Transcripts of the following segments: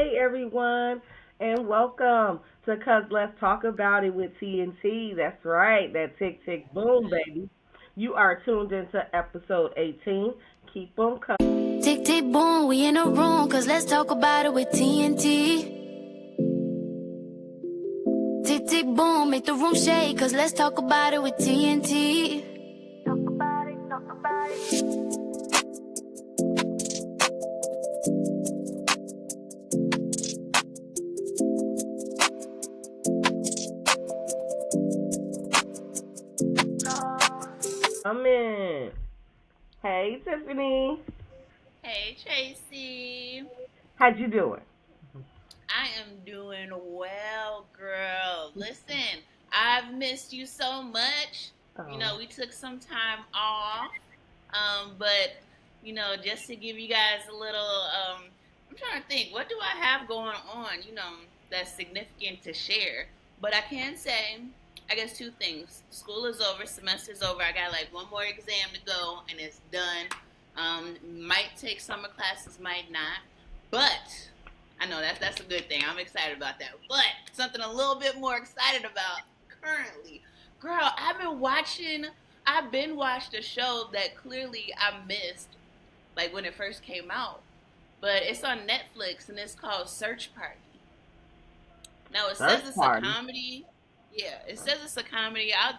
Hey everyone, and welcome to Cuz Let's Talk About It with TNT. That's right, that tick tick boom, baby. You are tuned into episode 18. Keep them coming. Tick tick boom, we in a room, cause let's talk about it with TNT. Tick tick boom, make the room shake, cause let's talk about it with TNT. Talk about it, talk about it. Hey Tiffany, Hey Tracy, how'd you doing? I am doing well, girl. Listen, I've missed you so much. Oh, We took some time off, but just to give you guys a little, I'm trying to think, what do I have going on? That's significant to share. But I can say, I guess two things. School is over, semester's over. I got like one more exam to go, and it's done. Might take summer classes, might not, but I know that's a good thing. I'm excited about that. But something a little bit more excited about currently. Girl, I've been watched a show that clearly I missed like when it first came out. But it's on Netflix and it's called Search Party. Now it says search it's a party. comedy. Yeah, it says it's a comedy. I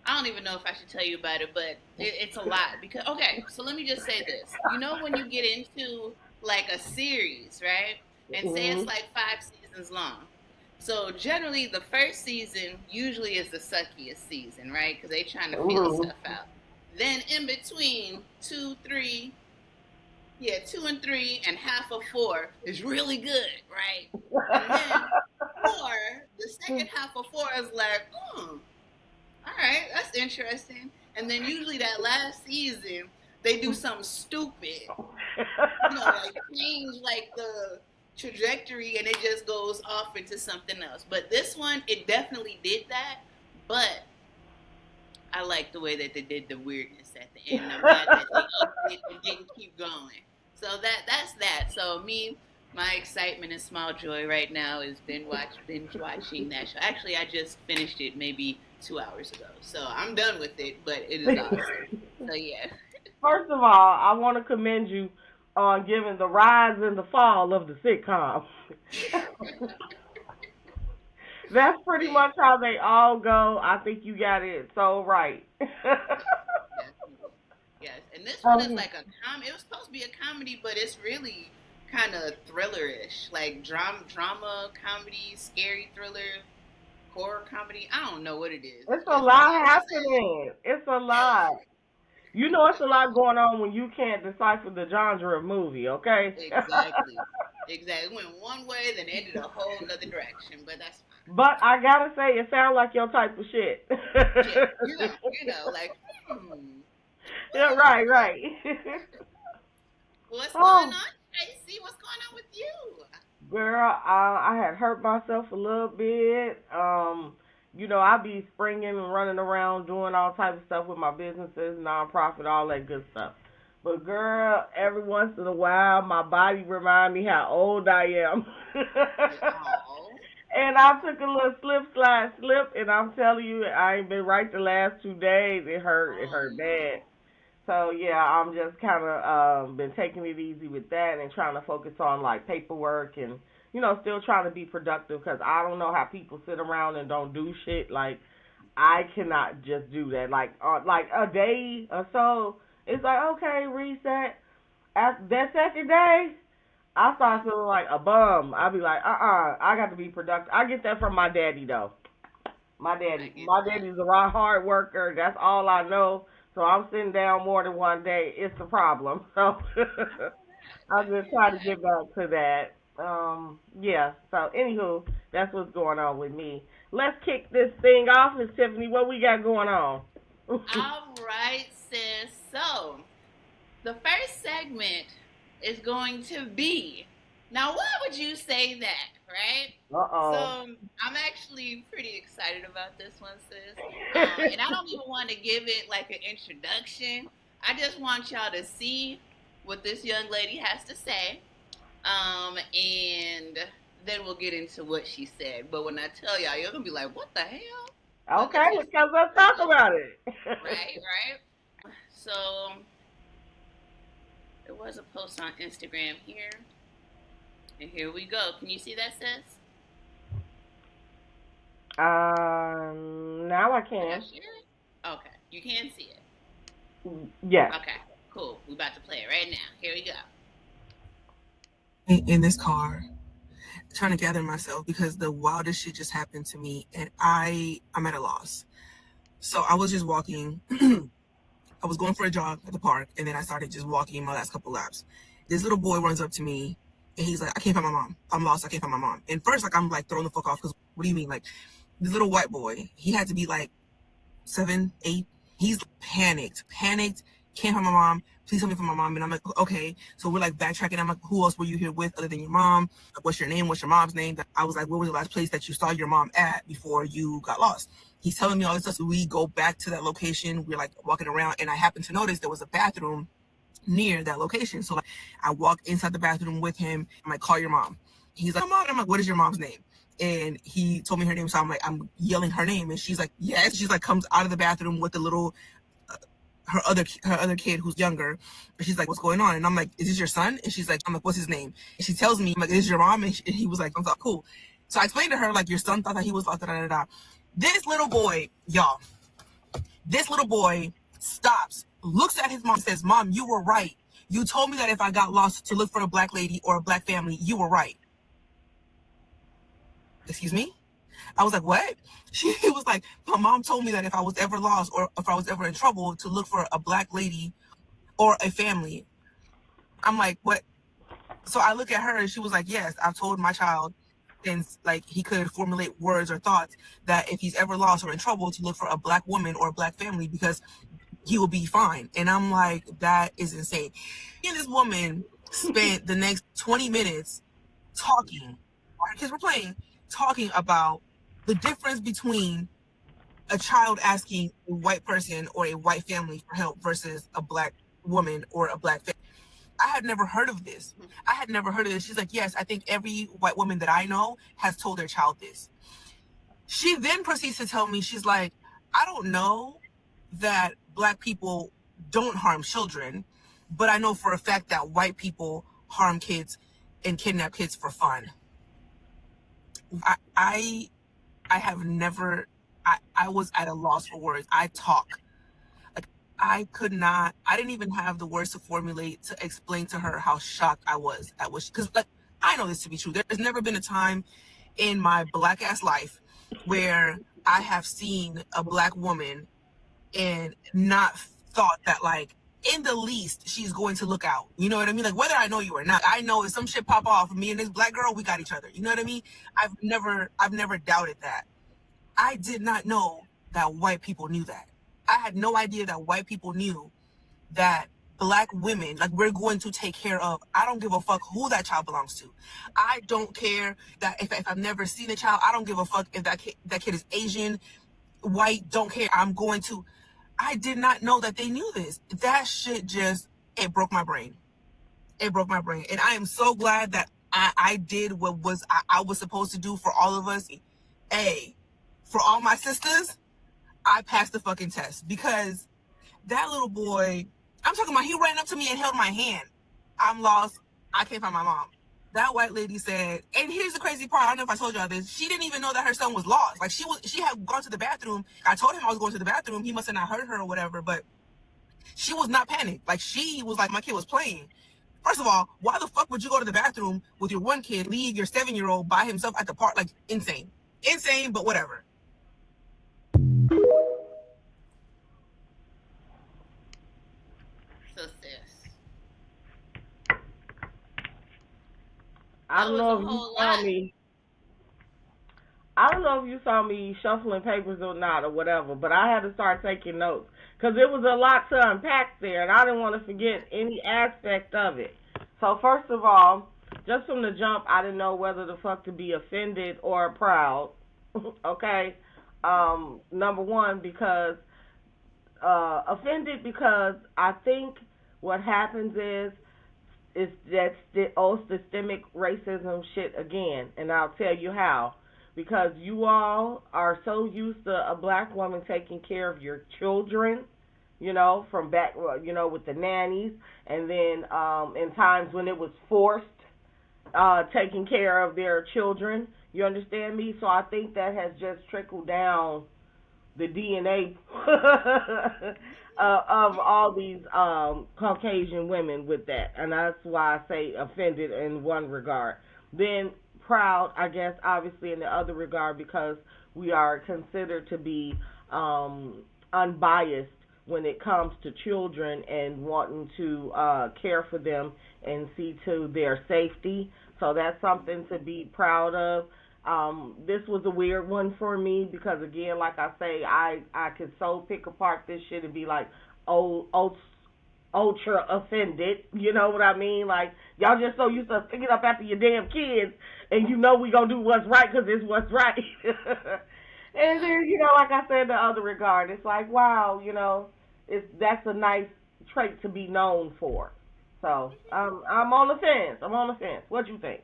don't even know if I should tell you about it, but it's a lot because okay. So let me just say this. When you get into like a series, right? And say it's Hmm. like 5 seasons long. So generally, the first season usually is the suckiest season, right? Because they trying to feel Hmm. stuff out. Then in between two, three, yeah, two and three, and half of four is really good, right? And then four, the second half of four is like, all right, that's interesting. And then usually that last season, they do something stupid, like change like the trajectory and it just goes off into something else. But this one, it definitely did that. But I like the way that they did the weirdness at the end. I'm glad that they ended it and didn't keep going. So that's that. So me, my excitement and small joy right now is binge watching that show. Actually, I just finished it maybe 2 hours ago, so I'm done with it. But it is awesome. So yeah, First of all, I want to commend you on giving the rise and the fall of the sitcom. That's pretty man, much how they all go. I think you got it so right. definitely. Yes, and this one is um, like a It was supposed to be a comedy, but it's really kind of thrillerish, like drama, comedy, scary thriller, horror comedy. I don't know what it is. it's a It's really lot happening. It's a lot. You know, it's a lot going on when you can't decipher the genre of movie. Okay. exactly, exactly. It went one way, then ended a whole nother direction, but that's fine. But I gotta say, it sounds like your type of shit. Yeah, like Yeah, right, right. what's going Oh, on, Tracy? What's going on with you? girl, I had hurt myself a little bit. I be springing and running around doing all types of stuff with my businesses, nonprofit, all that good stuff. But girl, every once in a while, my body remind me how old I am. Oh, And I took a little slip, and I'm telling you, I ain't been right the last 2 days. It oh hurt bad. no. So yeah, I'm just kind of been taking it easy with that and trying to focus on like paperwork and still trying to be productive because I don't know how people sit around and don't do shit. Like I cannot just do that. Like a day or so, it's like okay, reset. After that second day, I start feeling like a bum. I be like, I got to be productive. I get that from my daddy though. My I daddy, get my that. daddy's a raw hard worker. That's all I know. So I'm sitting down more than one day. It's a problem. So I'm just trying to get back to that. Yeah. So anywho, that's what's going on with me. Let's kick this thing off, Miss Tiffany. What we got going on? uh All right, sis. So the first segment is going to be now. Why would you say that, right? So oh. I'm actually pretty excited about this one, sis. And I don't even want to give it like an introduction. I just want y'all to see what this young lady has to say. And we'll get into what she said. But when I tell y'all, you're gonna be like, "What the hell?" Okay, because let's talk about it. Right, right. So there was a post on Instagram here, and here we go. Can you see that, sis? Now I can. Okay, you can see it. Yes. Okay, cool. We about to play it right now. Here we go. In this car, trying to gather myself because the wildest shit just happened to me, and I'm at a loss. So I was just walking. I was going for a jog at the park, and then I started just walking my last couple laps. This little boy runs up to me, and he's like, "I can't find my mom. I'm lost. I can't find my mom." And first, like, I'm like throwing the fuck off because what do you mean? Like, this little white boy, he had to be like 7, 8. He's panicked, can't find my mom. Please tell me for my mom. And I'm like, okay. So we're like backtracking. I'm like, who else were you here with other than your mom? Like, what's your name? What's your mom's name? I was like, where was the last place that you saw your mom at before you got lost? He's telling me all this stuff. So we go back to that location. We're like walking around, and I happen to notice there was a bathroom near that location. So like, I walk inside the bathroom with him. I'm like, call your mom. He's like, mom. I'm like, what is your mom's name? And he told me her name. So I'm like, I'm yelling her name, and she's like, yes. She's like, comes out of the bathroom with the little her other kid who's younger, and she's like, what's going on? And I'm like, is this your son? And she's like, I'm like, what's his name? And she tells me, I'm like, is this your mom? And he was like, I'm like, cool. So I explained to her, like, your son thought that he was lost, This little boy, y'all, stops, looks at his mom, says, Mom, you were right. You told me that if I got lost to look for a black lady or a black family, you were right. Excuse me? I was like, what? She was like, my mom told me that if I was ever lost or if I was ever in trouble to look for a black lady or a family. I'm like, what? So I look at her and she was like, yes, I've told my child since like he could formulate words or thoughts that if he's ever lost or in trouble to look for a black woman or a black family because he will be fine. And I'm like, that is insane. And this woman spent the next 20 minutes talking, while her kids were playing, talking about the difference between a child asking a white person or a white family for help versus a black woman or a black family. I had never heard of this. She's like, yes, I think every white woman that I know has told their child this. She then proceeds to tell me, she's like, I don't know that black people don't harm children, but I know for a fact that white people harm kids and kidnap kids for fun. I have never, I was at a loss for words. I talk. Like, I didn't even have the words to formulate to explain to her how shocked I was at what, because like, I know this to be true. There's never been a time in my black ass life where I have seen a black woman and not thought that like, in the least, she's going to look out. You know what I mean? Like, whether I know you or not, I know if some shit pop off, me and this black girl, we got each other. You know what I mean? I've never doubted that. I did not know that white people knew that. I had no idea that white people knew that black women, like, we're going to take care of. I don't give a fuck who that child belongs to. I don't care that if I've never seen a child, I don't give a fuck if that kid is Asian, white, don't care. I did not know that they knew this. That shit just, it broke my brain. And I am so glad that I did what I was supposed to do for all of us. For all my sisters, I passed the fucking test. Because that little boy, I'm talking about, he ran up to me and held my hand. I'm lost. I can't find my mom. That white lady said, and here's the crazy part, I don't know if I told y'all this, she didn't even know that her son was lost. Like, she had gone to the bathroom. I told him I was going to the bathroom. He must have not heard her or whatever, but she was not panicked. Like, she was like, my kid was playing. First of all, why the fuck would you go to the bathroom with your one kid, leave your 7-year-old by himself at the park? Like, insane. Insane, but whatever. So sis, I don't know if you saw me shuffling papers or not or whatever, but I had to start taking notes because it was a lot to unpack there, and I didn't want to forget any aspect of it. So first of all, just from the jump, I didn't know whether the fuck to be offended or proud. Okay, number one, because offended because I think what happens is that's the old systemic racism shit again, and I'll tell you how. Because you all are so used to a black woman taking care of your children, from back, with the nannies, and then in times when it was forced, taking care of their children. You understand me? So I think that has just trickled down the DNA of all these Caucasian women with that, and that's why I say offended in one regard. Then proud, I guess, obviously in the other regard, because we are considered to be unbiased when it comes to children and wanting to care for them and see to their safety. So that's something to be proud of. This was a weird one for me because, again, like I say, I could so pick apart this shit and be like, ultra offended. You know what I mean? Like, y'all just so used to picking up after your damn kids, and we gonna do what's right because it's what's right. And then, like I said, the other regard, it's like, wow, that's a nice trait to be known for. So I'm on the fence. What you think?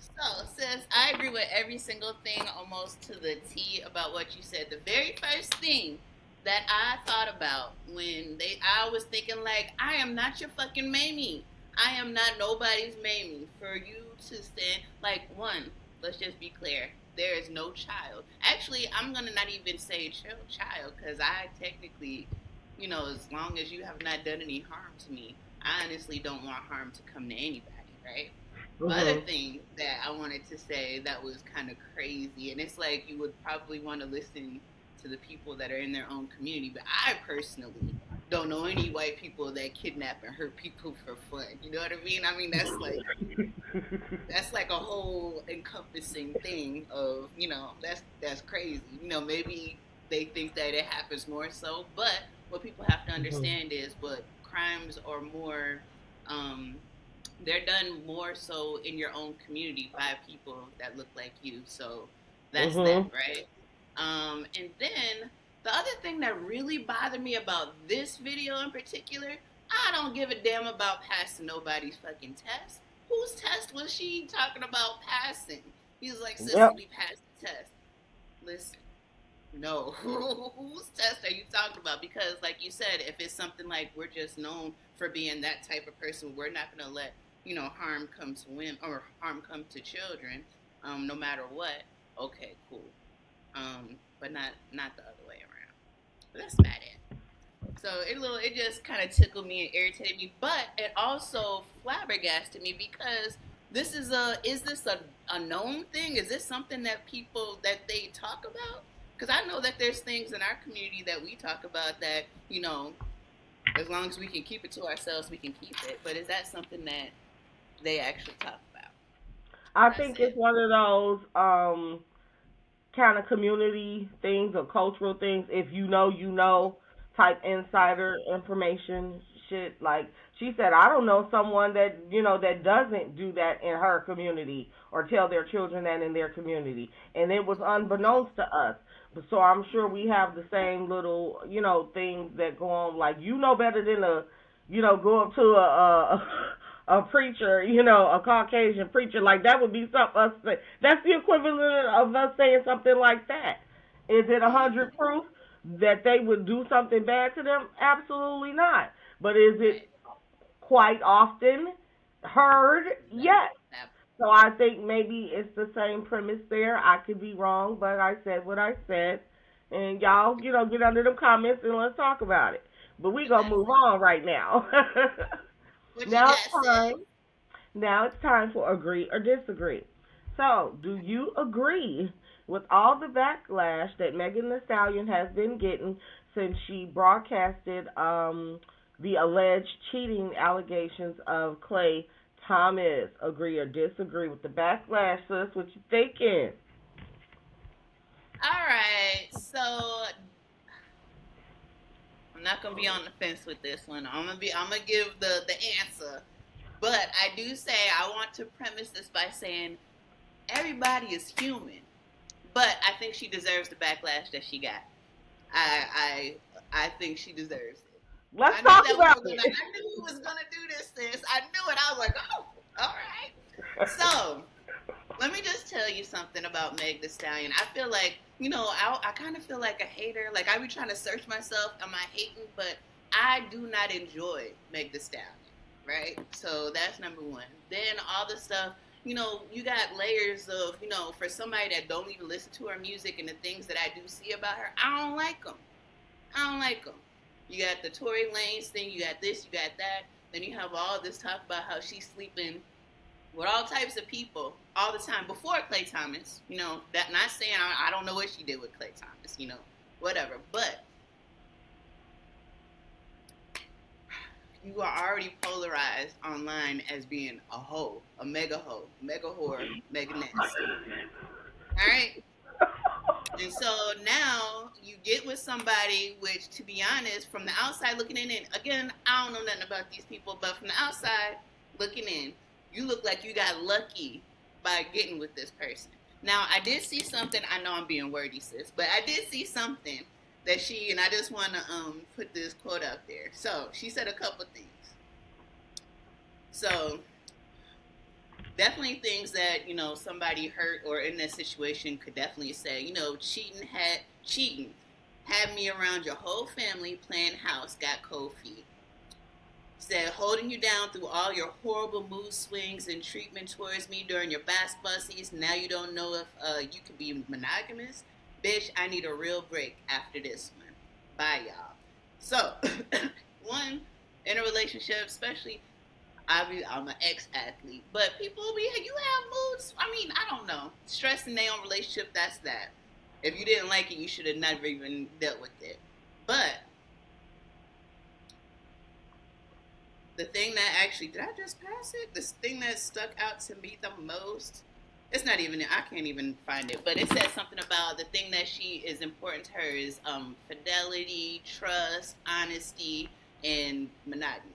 So, sis, I agree with every single thing almost to the T about what you said. The very first thing that I thought about I was thinking, like, I am not your fucking Mamie. I am not nobody's Mamie. For you to stand, like, one, let's just be clear, there is no child. Actually, I'm going to not even say child, because I technically, as long as you have not done any harm to me, I honestly don't want harm to come to anybody, right? The other thing that I wanted to say that was kind of crazy, and it's like you would probably want to listen to the people that are in their own community, but I personally don't know any white people that kidnap and hurt people for fun. You know what I mean? I mean, that's like a whole encompassing thing of, that's crazy. Maybe they think that it happens more so, but what people have to understand is what crimes are more, they're done more so in your own community by people that look like you. So that's that, right? And then the other thing that really bothered me about this video in particular, I don't give a damn about passing nobody's fucking test. Whose test was she talking about passing? He was like, sister, we passed the test. Listen, no. Whose test are you talking about? Because like you said, if it's something like we're just known for being that type of person, we're not going to let, harm come to women or harm come to children, no matter what. Okay, cool. But not the other way around. But that's about it. So it just kind of tickled me and irritated me, but it also flabbergasted me because is this a known thing? Is this something that they talk about? Because I know that there's things in our community that we talk about that, as long as we can keep it to ourselves, we can keep it. But is that something that they actually talk about? I think it's one of those kind of community things or cultural things. If you know type insider information shit. Like she said, I don't know someone that that doesn't do that in her community or tell their children that in their community, and it was unbeknownst to us. So I'm sure we have the same little things that go on. Like better than go up to a preacher, a Caucasian preacher. Like that would be something. That's the equivalent of us saying something like that. Is it 100 proof that they would do something bad to them? Absolutely not. But is it quite often heard? Yes. So I think maybe it's the same premise there. I could be wrong, but I said what I said. And y'all, get under them comments and let's talk about it. But we're going to move on right now. Now it's time for agree or disagree. So, do you agree with all the backlash that Megan Thee Stallion has been getting since she broadcasted the alleged cheating allegations of Klay Thomas? Agree or disagree with the backlash, sis? What you thinking? All right, so I'm not gonna be on the fence with this one. I'm gonna give the answer, but I do say I want to premise this by saying everybody is human, but I think she deserves the backlash that she got. I think she deserves it. Let's I knew talk that we about were gonna. it. I knew we was gonna do this, sis. I knew it. I was like, oh, all right. So let me just tell you something about Meg Thee Stallion. I feel like, I kind of feel like a hater. Like I be trying to search myself. Am I hating? But I do not enjoy Meg Thee Stallion. Right. So that's number one. Then all the stuff. You got layers of, for somebody that don't even listen to her music and the things that I do see about her, I don't like them. I don't like them. You got the Tory Lanez thing, you got this, you got that. Then you have all this talk about how she's sleeping with all types of people all the time before Clay Thomas. That not saying I don't know what she did with Clay Thomas, whatever. But you are already polarized online as being a hoe, a mega whore, mega nasty. All right? And so now you get with somebody, which, to be honest, from the outside looking in, and again, I don't know nothing about these people, but from the outside looking in, you look like you got lucky by getting with this person. Now, I did see something. I know I'm being wordy, sis, but I did see something that and I just want to put this quote out there. So she said a couple things. So definitely things that, somebody hurt or in that situation could definitely say, cheating had me around your whole family playing house, got cold feet. Said holding you down through all your horrible mood swings and treatment towards me during your basketball season. Now you don't know if you can be monogamous. Bitch, I need a real break after this one. Bye, y'all. So, one, in a relationship, especially, I'm an ex-athlete, but people, you have moods. I mean, I don't know. Stress in their own relationship, that's that. If you didn't like it, you should have never even dealt with it. But the thing that actually, did I just pass it? The thing that stuck out to me the most, it's not even, I can't even find it, but it says something about the thing that she is important to her is fidelity, trust, honesty, and monogamy.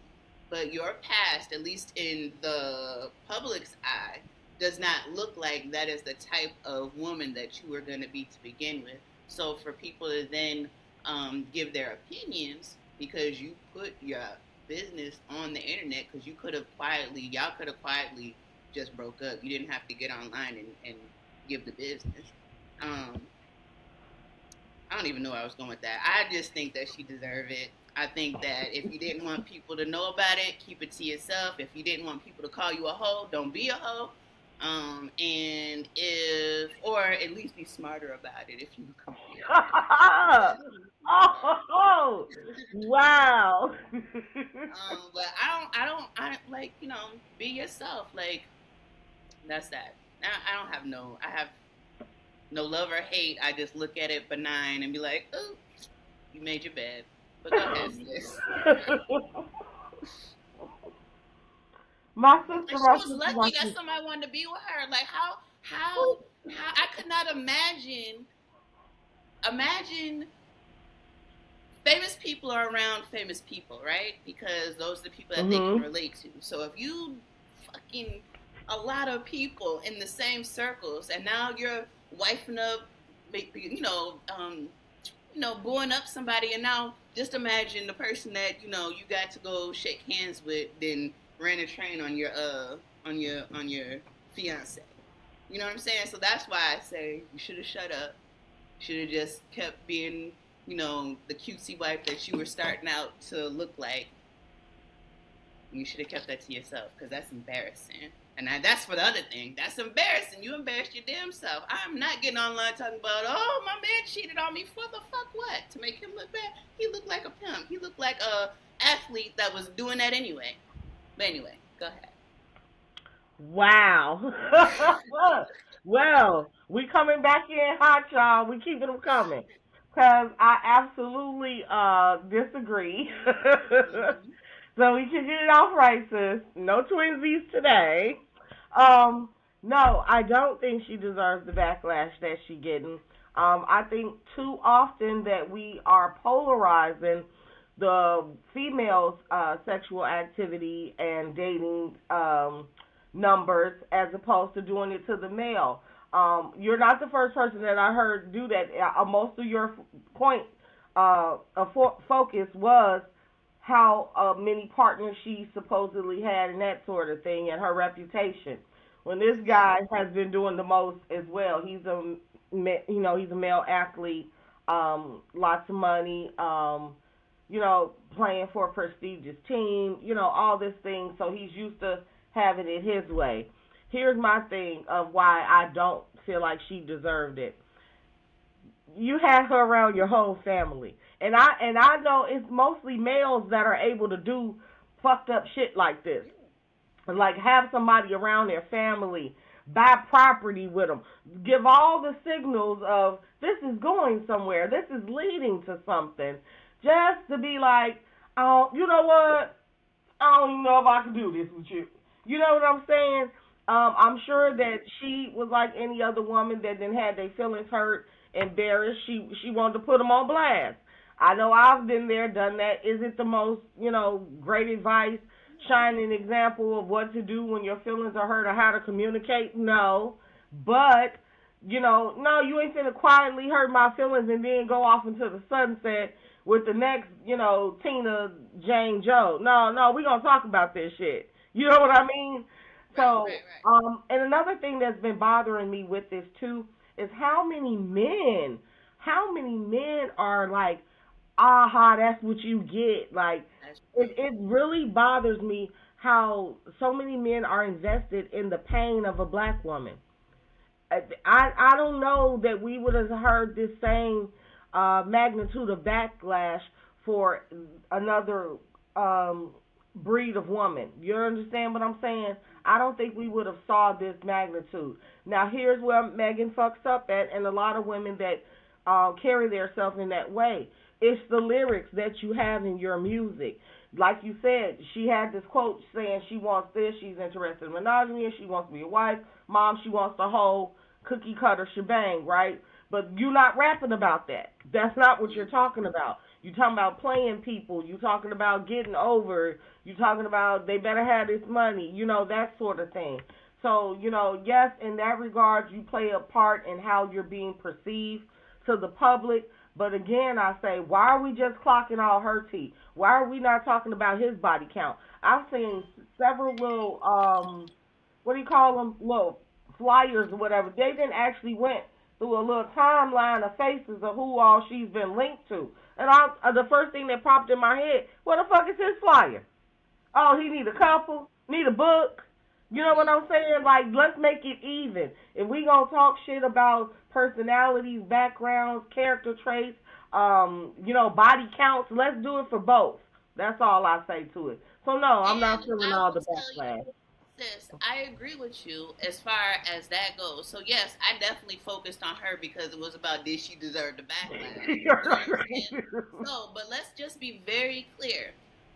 But your past, at least in the public's eye, does not look like that is the type of woman that you were going to be to begin with. So for people to then give their opinions because you put your business on the internet, because y'all could have quietly just broke up. You didn't have to get online and give the business. I don't even know where I was going with that. I just think that she deserved it. I think that if you didn't want people to know about it, keep it to yourself. If you didn't want people to call you a hoe, don't be a hoe. Or at least be smarter about it if you come here. Oh, wow. But I don't like, be yourself. Like, that's that. I have no love or hate. I just look at it benign and be like, oh, you made your bed. But go ahead, sis. My sister, She was lucky that somebody wanted to be with her. Like, how I could not imagine famous people are around famous people, right? Because those are the people that they can relate to. So if you fucking a lot of people in the same circles, and now you're wifing up, booing up somebody, and now just imagine the person that you got to go shake hands with, then ran a train on your fiance. You know what I'm saying? So that's why I say you should have shut up. Should have just kept being, the cutesy wife that you were starting out to look like. You should have kept that to yourself, because that's embarrassing. And that's for the other thing. That's embarrassing. You embarrassed your damn self. I'm not getting online talking about, oh, my man cheated on me. For the fuck what? To make him look bad? He looked like a pimp. He looked like a athlete that was doing that anyway. But anyway, go ahead. Wow. Well, we coming back in hot, y'all. We keeping them coming. Because I absolutely disagree. So we can get it off right, sis. No twinsies today. No, I don't think she deserves the backlash that she's getting. I think too often that we are polarizing the female's sexual activity and dating numbers as opposed to doing it to the male. You're not the first person that I heard do that. Most of your point of focus was how many partners she supposedly had and that sort of thing, and her reputation. When this guy has been doing the most as well. He's a male athlete, lots of money, playing for a prestigious team, all this thing. So he's used to having it his way. Here's my thing of why I don't feel like she deserved it. You had her around your whole family. And I know it's mostly males that are able to do fucked up shit like this. Like have somebody around their family, buy property with them, give all the signals of this is going somewhere, this is leading to something, just to be like, oh, you know what? I don't even know if I can do this with you. You know what I'm saying? I'm sure that she was like any other woman that then had their feelings hurt, embarrassed. She wanted to put them on blast. I know I've been there, done that. Is it the most, great advice, shining example of what to do when your feelings are hurt or how to communicate? No. But, no, you ain't finna quietly hurt my feelings and then go off into the sunset with the next, Tina, Jane, Joe. No, we gonna talk about this shit. You know what I mean? So, Right. And another thing that's been bothering me with this too is how many men are like, aha, that's what you get. Like, it really bothers me how so many men are invested in the pain of a black woman. I don't know that we would have heard this same magnitude of backlash for another breed of woman. You understand what I'm saying? I don't think we would have saw this magnitude. Now, here's where Megan fucks up at, and a lot of women that carry themselves in that way. It's the lyrics that you have in your music. Like you said, she had this quote saying she wants this, she's interested in monogamy, she wants to be a wife. Mom, she wants the whole cookie cutter shebang, right? But you're not rapping about that. That's not what you're talking about. You're talking about playing people. You're talking about getting over. You're talking about they better have this money, that sort of thing. So, yes, in that regard, you play a part in how you're being perceived to the public. But again, I say, why are we just clocking all her teeth? Why are we not talking about his body count? I've seen several little, little flyers or whatever. They didn't actually went through a little timeline of faces of who all she's been linked to. And the first thing that popped in my head, what the fuck is his flyer? Oh, he need a couple, need a book. You know what I'm saying? Like, let's make it even. If we gonna talk shit about personalities, backgrounds, character traits, body counts, let's do it for both. That's all I say to it. So no, I'm not feeling all the backlash. Sis, I agree with you as far as that goes. So yes, I definitely focused on her because it was about did she deserve the backlash. You know what I'm saying? So, but let's just be very clear.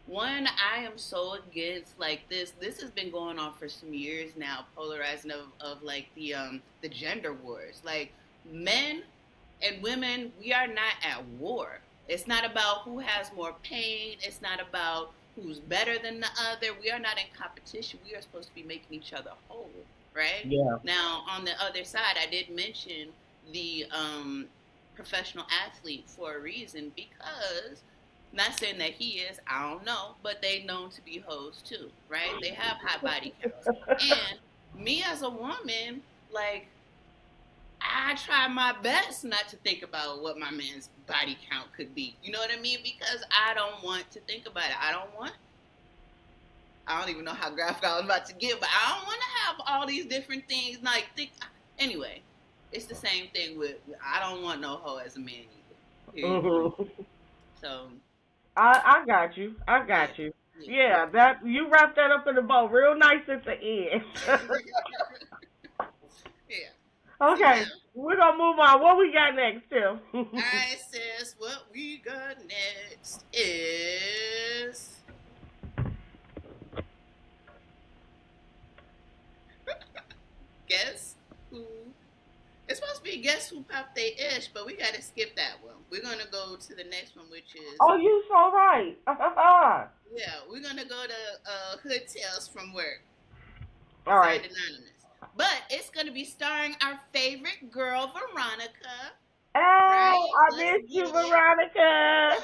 One, I am so against like this. This has been going on for some years now, polarizing of like the gender wars. Like men and women, we are not at war. It's not about who has more pain. It's not about who's better than the other. We are not in competition. We are supposed to be making each other whole, right? Yeah. Now, on the other side, I did mention the professional athlete for a reason because, not saying that he is, I don't know, but they known to be hoes too, right? They have high body counts. And me as a woman, like, I try my best not to think about what my man's body count could be. You know what I mean? Because I don't want to think about it. I don't even know how graphic I was about to get, but I don't want to have all these different things. Anyway, it's the same thing with, I don't want no hoe as a man either. Mm-hmm. So. I got you. Yeah, that you wrapped that up in a bow real nice at the end. Yeah. Okay, we're gonna move on. What we got next, Tim? All right, sis. What we got next is guess who? It's supposed to be guess who popped they ish, but we gotta skip that one. We're gonna go to the next one, which is. Oh, you so right. Yeah, we're gonna go to Hood Tales from Work. All right. Anonymous. But it's going to be starring our favorite girl, Veronica. Hey, right? I miss you, Veronica.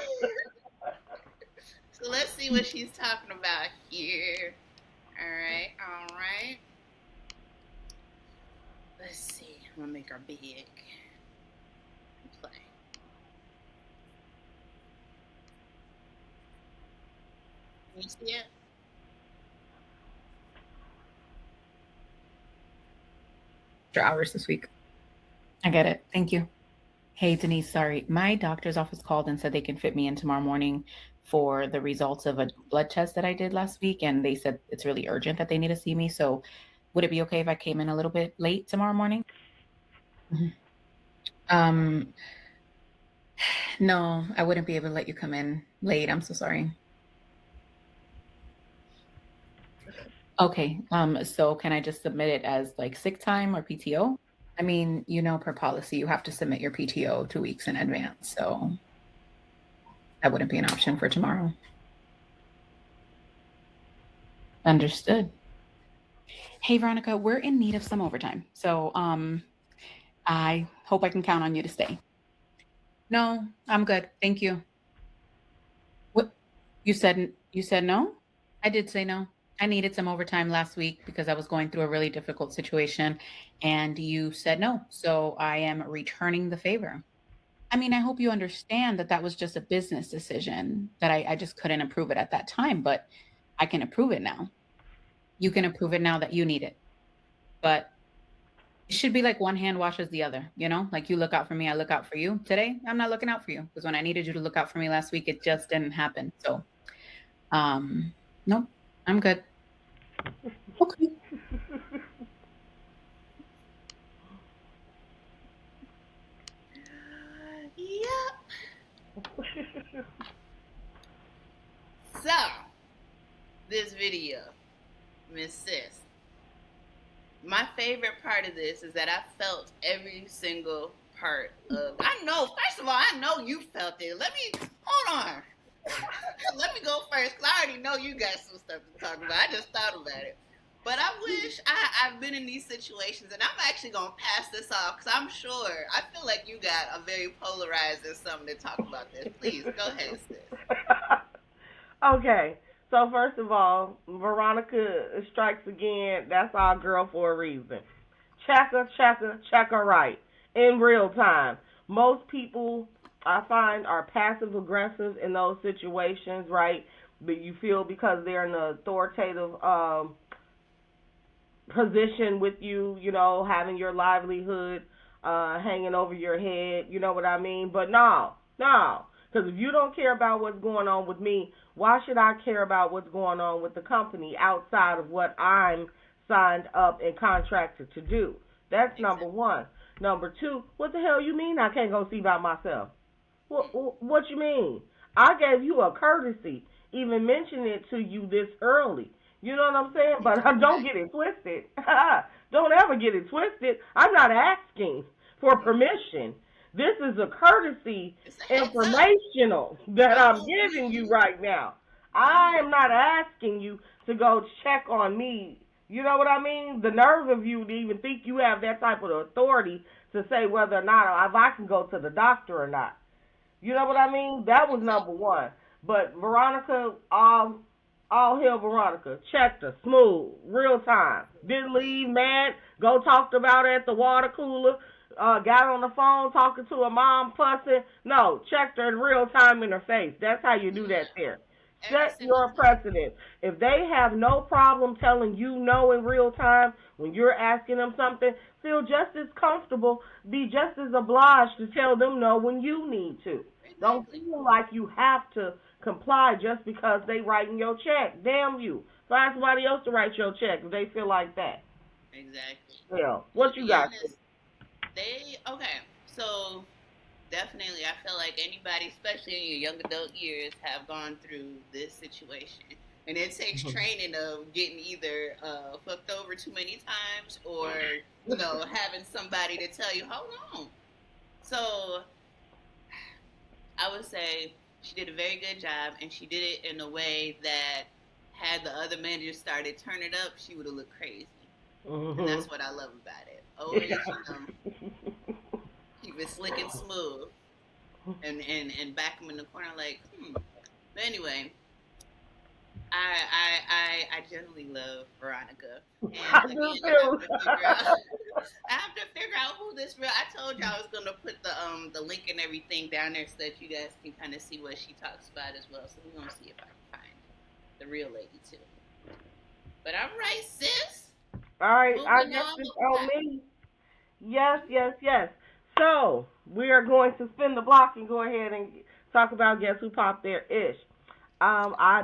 So let's see what she's talking about here. All right, all right. Let's see. I'm gonna make her big. Play. Can you see it? Hours this week. I get it. Thank you. Hey, Denise, sorry. My doctor's office called and said they can fit me in tomorrow morning for the results of a blood test that I did last week. And they said it's really urgent that they need to see me. So would it be okay if I came in a little bit late tomorrow morning? Mhm. No, I wouldn't be able to let you come in late. I'm so sorry. Okay. So can I just submit it as like sick time or PTO? I mean, per policy, you have to submit your PTO 2 weeks in advance. So that wouldn't be an option for tomorrow. Understood. Hey, Veronica, we're in need of some overtime. So I hope I can count on you to stay. No, I'm good. Thank you. What you said no? I did say no. I needed some overtime last week because I was going through a really difficult situation and you said no. So I am returning the favor. I mean, I hope you understand that that was just a business decision that I just couldn't approve it at that time, but I can approve it now. You can approve it now that you need it. But it should be like one hand washes the other, like you look out for me, I look out for you. Today, I'm not looking out for you because when I needed you to look out for me last week, it just didn't happen. So, no, I'm good. Okay. Yep. So, this video, Miss Sis. My favorite part of this is that I felt every single part of. I know. First of all, I know you felt it. Hold on. Let me go first, because I already know you got some stuff to talk about. I just thought about it. But I wish I've been in these situations, and I'm actually going to pass this off, because I feel like you got a very polarizing something to talk about this. Please, go ahead, sis. Okay. So first of all, Veronica strikes again. That's our girl for a reason. Check her right in real time. Most people, I find, are passive aggressive in those situations, right? But you feel because they're in an authoritative position with you, having your livelihood hanging over your head. You know what I mean? But no. Because if you don't care about what's going on with me, why should I care about what's going on with the company outside of what I'm signed up and contracted to do? That's number one. Number two, what the hell you mean I can't go see by myself? What you mean? I gave you a courtesy, even mentioning it to you this early. You know what I'm saying? But don't get it twisted. Don't ever get it twisted. I'm not asking for permission. This is a courtesy informational that I'm giving you right now. I am not asking you to go check on me. You know what I mean? The nerve of you to even think you have that type of authority to say whether or not if I can go to the doctor or not. You know what I mean? That was number one. But Veronica, all hell Veronica. Checked her. Smooth. Real time. Didn't leave mad. Go talked about it at the water cooler. Got on the phone talking to her mom, fussing. No, checked her in real time in her face. That's how you do that there. Set your precedent. If they have no problem telling you no in real time when you're asking them something, feel just as comfortable, be just as obliged to tell them no when you need to. Don't feel like you have to comply just because they writing your check. Damn you. Find somebody else to write your check if they feel like that. Exactly. Yeah. What you got? Okay, so definitely I feel like anybody, especially in your young adult years, have gone through this situation. And it takes training of getting either fucked over too many times or, having somebody to tell you, hold on. So I would say she did a very good job, and she did it in a way that had the other managers started turning up, she would have looked crazy. Mm-hmm. And that's what I love about it. Always, keep it slick and smooth, and back them in the corner like. But anyway, I generally love Veronica, and I do again, too. I have to figure out who this real. I told you I was gonna put the link and everything down there so that you guys can kind of see what she talks about as well. So we're gonna see if I can find the real lady too. But all right, sis. All right, I Moving guess on. it's on me. Yes, yes, yes. So we are going to spin the block and go ahead and talk about guess who popped their ish.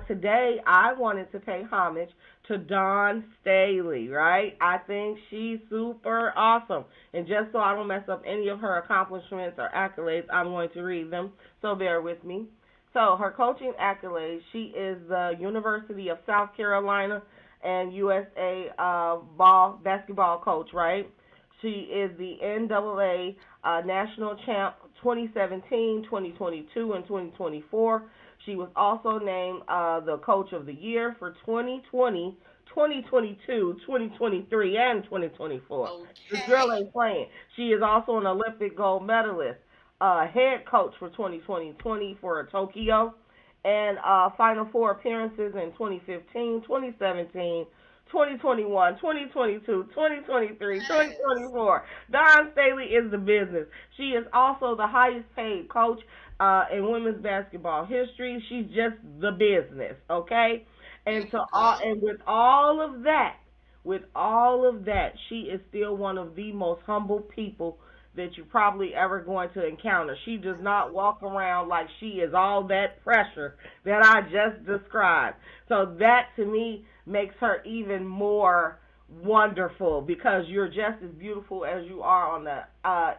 Today I wanted to pay homage to Dawn Staley, right? I think she's super awesome. And just so I don't mess up any of her accomplishments or accolades, I'm going to read them. So bear with me. So her coaching accolades, she is the University of South Carolina and USA basketball coach, right? She is the NAA national champ 2017, 2022, and 2024. She was also named the Coach of the Year for 2020, 2022, 2023, and 2024. This girl Okay. ain't playing. She is also an Olympic gold medalist, head coach for 2020 for Tokyo, and Final Four appearances in 2015, 2017, 2021, 2022, 2023, Yes. 2024. Dawn Staley is the business. She is also the highest paid coach in women's basketball history. She's just the business, okay? There And you and go. with all of that, she is still one of the most humble people that you're probably ever going to encounter. She does not walk around like she is all that pressure that I just described. So that to me makes her even more wonderful because you're just as beautiful as you are on the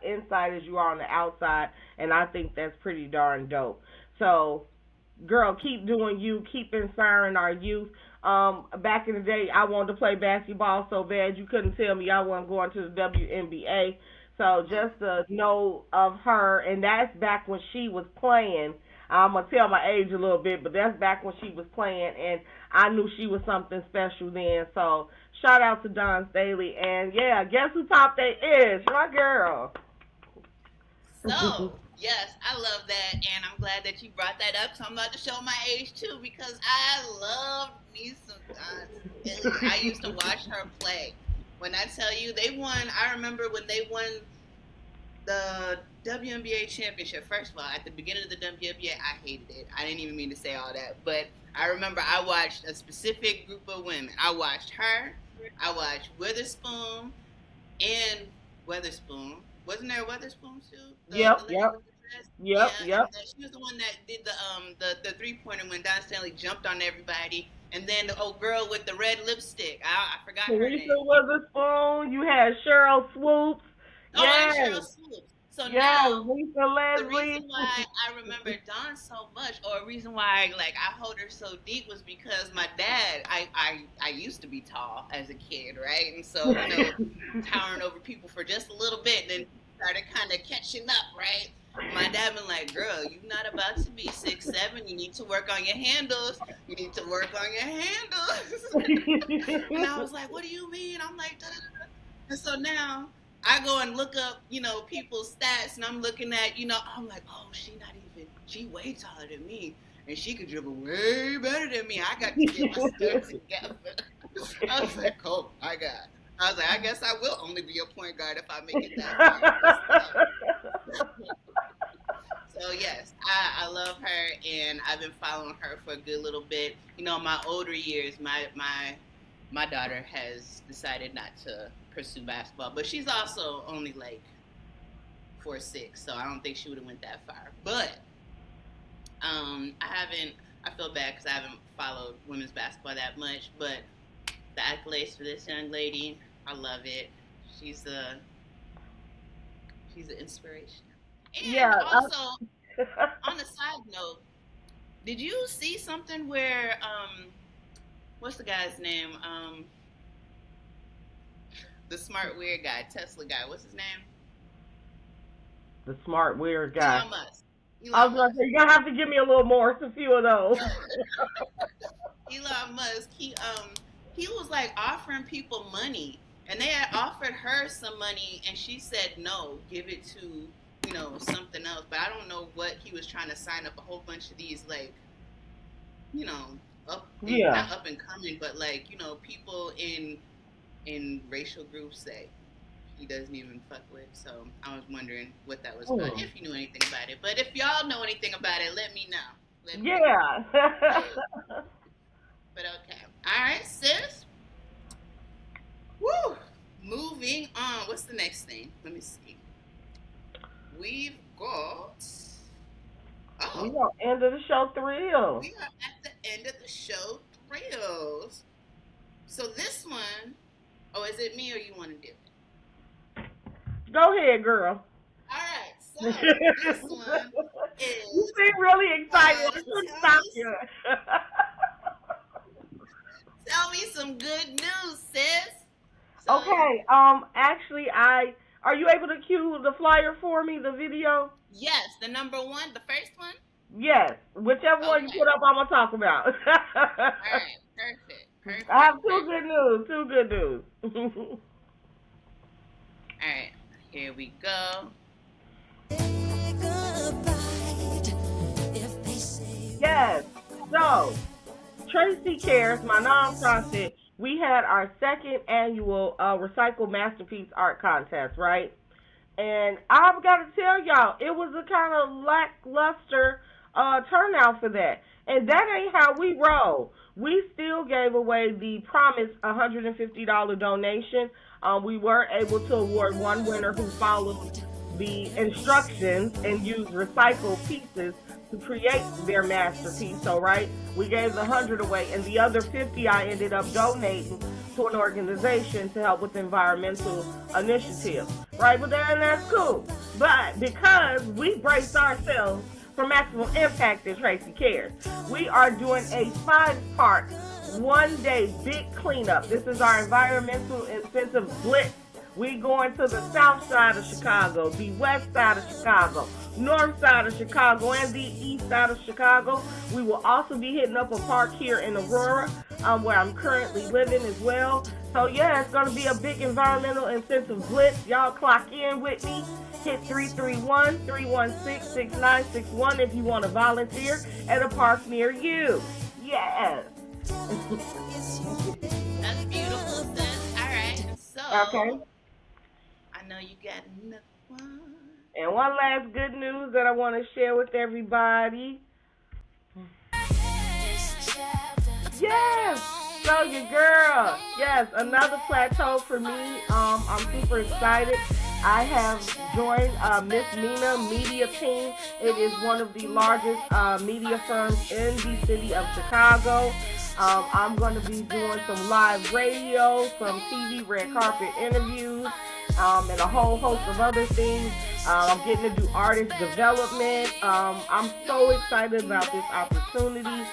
inside as you are on the outside, and I think that's pretty darn dope. So girl, keep doing you, keep inspiring our youth. Back in the day, I wanted to play basketball so bad you couldn't tell me I wasn't going to the WNBA. So just to know of her, and that's back when she was playing. I'm gonna tell my age a little bit, but that's back when she was playing, and I knew she was something special then. So shout out to Dawn Staley, and yeah, guess who popped they is? My girl. So, yes, I love that, and I'm glad that you brought that up. So I'm about to show my age too because I love me some Dawn Staley. I used to watch her play. When I tell you they won, I remember when they won the WNBA championship. First of all, at the beginning of the WNBA, I hated it. I didn't even mean to say all that, but I remember I watched a specific group of women. I watched her. I watched Witherspoon and Weatherspoon. Wasn't there a Weatherspoon too? The Yep, lady yep, with the dress. yep, Yeah, and yep. she was the one that did the 3 pointer when Don Stanley jumped on everybody. And then the old girl with the red lipstick. I forgot her Teresa name. Witherspoon. You had Cheryl Swoops. Oh, and Yes, Cheryl Swoops. So yes, now Lisa the reason Leslie. why I remember Dawn so much, or a reason why like I hold her so deep, was because my dad. I used to be tall as a kid, right? And so towering over people for just a little bit, then started kind of catching up, right? My dad been like, "Girl, you're not about to be 6'7". You need to work on your handles. You need to work on your handles." And I was like, "What do you mean?" I'm like, "Da, da, da." And so now I go and look up, people's stats, and I'm looking at, I'm like, "Oh, she way taller than me, and she could dribble way better than me. I got to get my stuff together." I was like, "Oh my God." I was like, "I guess I will only be a point guard if I make it that far." So yes, I love her, and I've been following her for a good little bit. My older years, my daughter has decided not to pursue basketball, but she's also only like 4'6", so I don't think she would have went that far. But I haven't. I feel bad because I haven't followed women's basketball that much. But the accolades for this young lady, I love it. She's a she's an inspiration. And Yeah. also, on a side note, did you see something where what's the guy's name? The smart weird guy, Tesla guy. What's his name? The smart weird guy. Elon Musk. I Elon was gonna Musk. say you're gonna have to give me a little more. It's a few of those. Elon Musk. He was like offering people money, and they had offered her some money, and she said no, give it to something else. But I don't know what he was trying to sign up a whole bunch of these like you know up and Yeah. not up and coming, but like people in racial groups say he doesn't even fuck with. So I was wondering what that was about, Mm. if you knew anything about it. But if y'all know anything about it, let me know. Let me know. Yeah. But okay. All right, sis. Woo. Moving on. What's the next thing? Let me see. We've got. We Oh, on end of the show thrill. we are at the end of the show thrills. So this one, oh, is it me or you want to do it? Go ahead, girl. All right. So this one You is seem really excited. I should stop tell you. me some good news, sis. So, Okay. Actually, are you able to cue the flyer for me? The video. yes, the number one, the first one. Yes. Whichever one you Okay. put up, I'm gonna talk about. All right. Perfect. Perfect. I have two perfect. good news. Two good news. All right. Here we go. Yes. So, Tracy Cares, my nonprofit, we had our second annual Recycle Masterpiece Art Contest, right? And I've got to tell y'all, it was a kind of lackluster turnout for that. And that ain't how we roll. We still gave away the promised $150 donation. We were able to award one winner who followed the instructions and used recycled pieces to create their masterpiece. So, right, we gave the 100 away, and the other 50 I ended up donating to an organization to help with environmental initiatives. Right, but then that's cool. But because we braced ourselves for maximum impact at Tracy Cares, we are doing a 5-part, 1-day big cleanup. This is our environmental incentive blitz. We going to the south side of Chicago, the west side of Chicago, north side of Chicago, and the east side of Chicago. We will also be hitting up a park here in Aurora, where I'm currently living as well. So yeah, it's going to be a big environmental incentive blitz. Y'all clock in with me. Hit 331-316-6961 if you want to volunteer at a park near you. Yes. That's beautiful, sis. All right. So, Okay. I know you got another one. And one last good news that I want to share with everybody. Yes. So your girl. Yes, another plateau for me. I'm super excited. I have joined Miss Nina Media Team. It is one of the largest media firms in the city of Chicago. I'm going to be doing some live radio, some TV red carpet interviews, and a whole host of other things. I'm getting to do artist development. I'm so excited about this opportunity.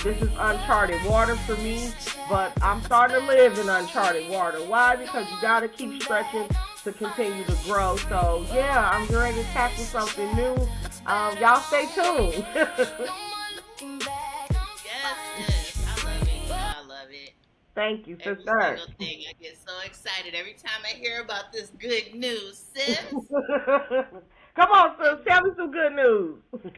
This is uncharted water for me, but I'm starting to live in uncharted water. Why? Because you got to keep stretching to continue to grow. So, yeah, I'm ready to tackle something new. Y'all stay tuned. Yes, I love it. I love it. Thank you, Every sister. single thing. I get so excited every time I hear about this good news, sis. Come on, sis. Tell me some good news. Look,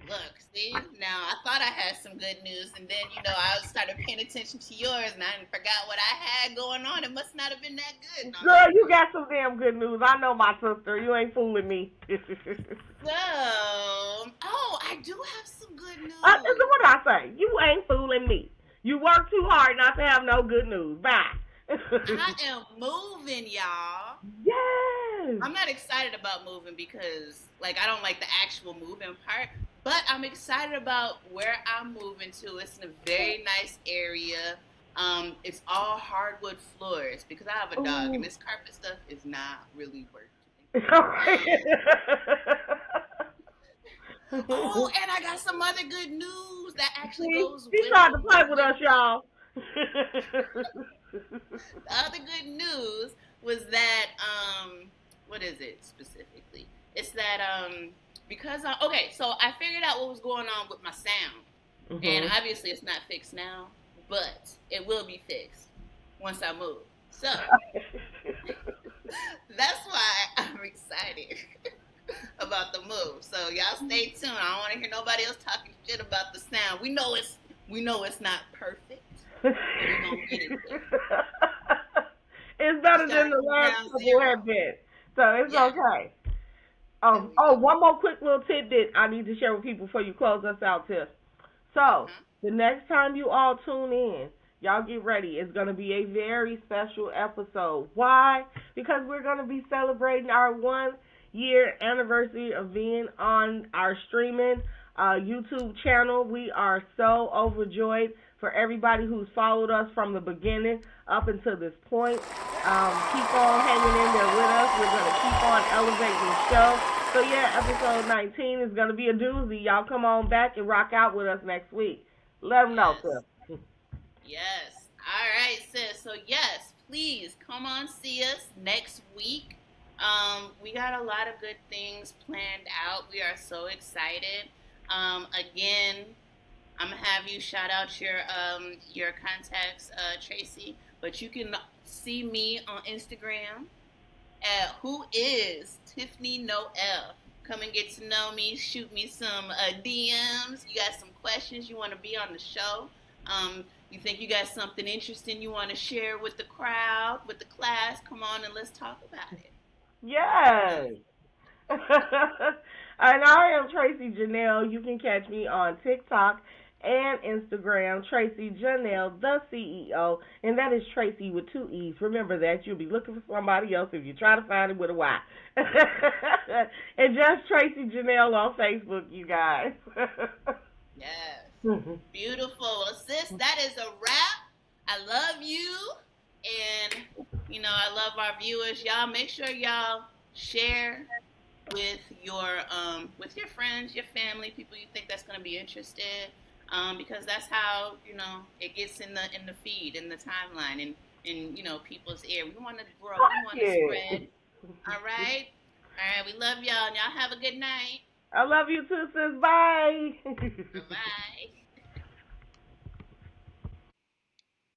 see, now I thought I had some good news, and then I started paying attention to yours, and I forgot what I had going on. It must not have been that good. No, Girl, you got some damn good news. I know my sister. You ain't fooling me. So, I do have some good news. What did I say? You ain't fooling me. You work too hard not to have no good news. Bye. I am moving, y'all. Yes. I'm not excited about moving because, I don't like the actual moving part, but I'm excited about where I'm moving to. It's in a very nice area. It's all hardwood floors because I have a dog, and this carpet stuff is not really working. Oh, and I got some other good news that actually goes with She tried to it. play with us, y'all. The other good news was that what is it specifically? It's that because so I figured out what was going on with my sound. And obviously it's not fixed now, but it will be fixed once I move. So that's why I'm excited about the move. So y'all stay tuned. I don't want to hear nobody else talking shit about the sound. We know it's We know it's not perfect, but we're gonna get it there. It's better than Start the from last ground couple zero. have been. So it's Yeah. okay. There we go. One more quick little tidbit I need to share with people before you close us out, Tiff. So, Uh-huh. the next time you all tune in, y'all get ready. It's going to be a very special episode. Why? Because we're going to be celebrating our 1 year anniversary of being on our streaming YouTube channel. We are so overjoyed for everybody who's followed us from the beginning up until this point. Keep on hanging in there with us. We're going to keep on elevating the show. So yeah, episode 19 is going to be a doozy. Y'all come on back and rock out with us next week. Let them know, Yes. Phil. Yes. All right, sis. So yes, please come on, see us next week. We got a lot of good things planned out. We are so excited. Again, I'm gonna have you shout out your contacts, Tracy. But you can see me on Instagram at who is Tiffany Noel. Come and get to know me. Shoot me some DMs. You got some questions you want to be on the show. You think you got something interesting you want to share with the crowd, with the class? Come on and let's talk about it. Yes. And I am Tracy Janelle. You can catch me on TikTok and Instagram, Tracy Janelle, the CEO, and that is Tracy with 2 E's. Remember that. You'll be looking for somebody else if you try to find it with a Y. And just Tracy Janelle on Facebook, you guys. Yes. Beautiful. Well, sis, that is a wrap. I love you. And, I love our viewers. Y'all make sure y'all share with your friends, your family, people you think that's going to be interested. Because that's how, it gets in the feed, in the timeline, and in people's ear. We want to grow. We want to spread. All right? All right. We love y'all. And y'all have a good night. I love you too, sis. Bye. Bye.